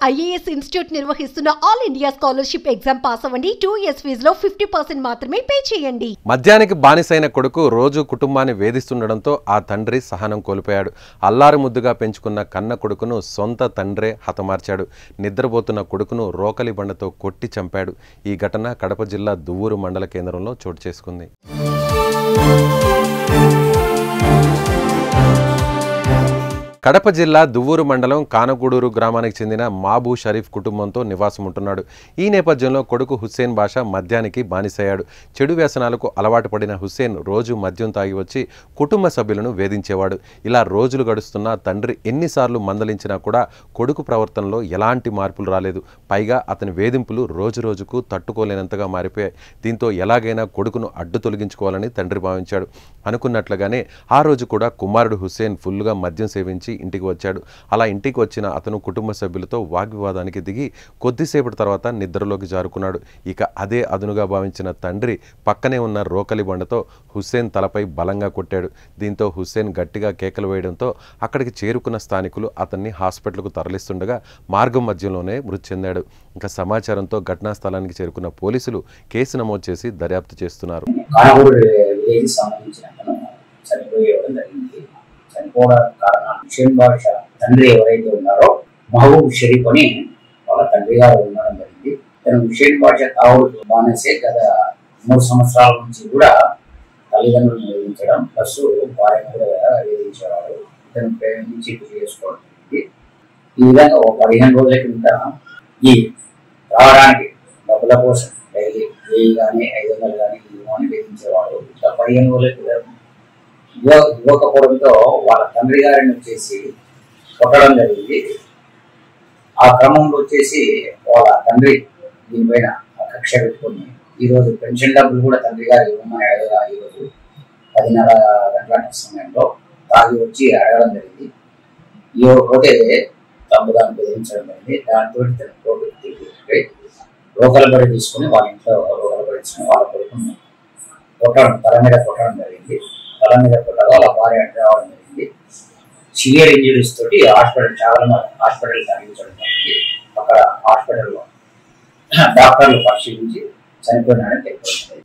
IAS institute నిర్వహిస్తున్న all India scholarship exam pass అవ్వండి. 2 years ఫీజులో 50% మాత్రమే పే చేయండి. మద్యానికి బానిసైన కొడుకు రోజు కుటుంబాన్ని వేధిస్తుండడంతో ఆ తండ్రి సహనం కోల్పోయాడు. అల్లారు ముద్దుగా పెంచుకున్న కన్న కొడుకును సొంత తండ్రే హతమార్చాడు. నిద్రపోతున్న కొడుకును రోకలి బండతో కొట్టి చంపాడు. ఈ ఘటన కడప జిల్లా దువ్వూరు మండల కేంద్రంలో చోటు చేసుకుంది. కడప జిల్లా దువ్వూరు మండలం కానగూడూరు గ్రామానికి చెందిన మాబూ షరీఫ్ కుటుంబంతో నివాసం ఉంటున్నాడు. ఈ నేపథ్యంలో కొడుకు హుస్సేన్ బాషా మద్యానికి బానిసయ్యాడు. చెడు వ్యసనాలకు అలవాటు పడిన హుస్సేన్ రోజు మద్యం తాగి వచ్చి కుటుంబ సభ్యులను వేధించేవాడు. ఇలా రోజులు గడుస్తున్నా తండ్రి ఎన్నిసార్లు మందలించినా కూడా కొడుకు ప్రవర్తనలో ఎలాంటి మార్పులు రాలేదు. పైగా అతని వేధింపులు రోజు రోజుకు తట్టుకోలేనంతగా మారిపోయాయి. దీంతో ఎలాగైనా కొడుకును అడ్డు తొలగించుకోవాలని తండ్రి భావించాడు. అనుకున్నట్లుగానే ఆ రోజు కూడా కుమారుడు హుస్సేన్ ఫుల్గా మద్యం సేవించి ఇంటికి వచ్చాడు. అలా ఇంటికి వచ్చిన అతను కుటుంబ సభ్యులతో వాగ్వివాదానికి దిగి కొద్దిసేపటి తర్వాత నిద్రలోకి జారుకున్నాడు. ఇక అదే అదునుగా భావించిన తండ్రి పక్కనే ఉన్న రోకలి బండతో హుస్సేన్ తలపై బలంగా కొట్టాడు. దీంతో హుస్సేన్ గట్టిగా కేకలు వేయడంతో అక్కడికి చేరుకున్న స్థానికులు అతన్ని హాస్పిటల్కు తరలిస్తుండగా మార్గం మధ్యలోనే మృతి చెందాడు. ఇంకా సమాచారంతో ఘటనా స్థలానికి చేరుకున్న పోలీసులు కేసు నమోదు చేసి దర్యాప్తు చేస్తున్నారు. చనిపోవడానికి కారణం హుస్సేన్ బాషా తండ్రి ఎవరైతే ఉన్నారో మహబూబ్ షరీఫ్ అని వాళ్ళ తండ్రి గారు ఉండడం జరిగింది. తను హుస్సేన్ బాషా తాగుడు బానిసే. గత 3 సంవత్సరాల నుంచి కూడా తల్లిదండ్రులను వేధించడం ప్లస్ భార్యను కూడా వేధించేవాడు. ఇతను ప్రేమించి చేసుకోవడం జరిగింది. ఈ విధంగా ఒక 15 రోజుల కింద ఈ రావడానికి డబ్బుల కోసం డైలీ 1000 కానీ 500 కానీ ఇవ్వమని వేధించేవాడు. ఇట్లా 15 రోజుల ఇవ్వకపోవడంతో వాళ్ళ తండ్రి గారిని వచ్చేసి కొట్టడం జరిగింది. ఆ క్రమంలో వచ్చేసి వాళ్ళ తండ్రి దీనిపైన కక్ష పెట్టుకొని ఈరోజు పెన్షన్ డబ్బులు కూడా తండ్రి గారు ఇవ్వమని అడగగా ఈరోజు 10:30 గంటల సమయంలో తాగి వచ్చి అడగడం జరిగింది. ఇవ్వకపోతే తమ్ముదాన్ని బెదిరించడం జరిగింది. దాంతో రోకల బడి తీసుకొని వాళ్ళ ఇంట్లో రోకల బడి తీసుకొని వాళ్ళ కొడుకుని కొట్టడం, తల మీద కొట్టడం జరిగింది. తల మీద కొట్టగా వాళ్ళ భార్య రావడం జరిగింది. సివియర్ ఇంజరీస్ తోటి హాస్పిటల్ తరలించడం జరిగింది. అక్కడ హాస్పిటల్లో డాక్టర్లు పరిశీలించి చనిపోయినాడని తెలిపారు.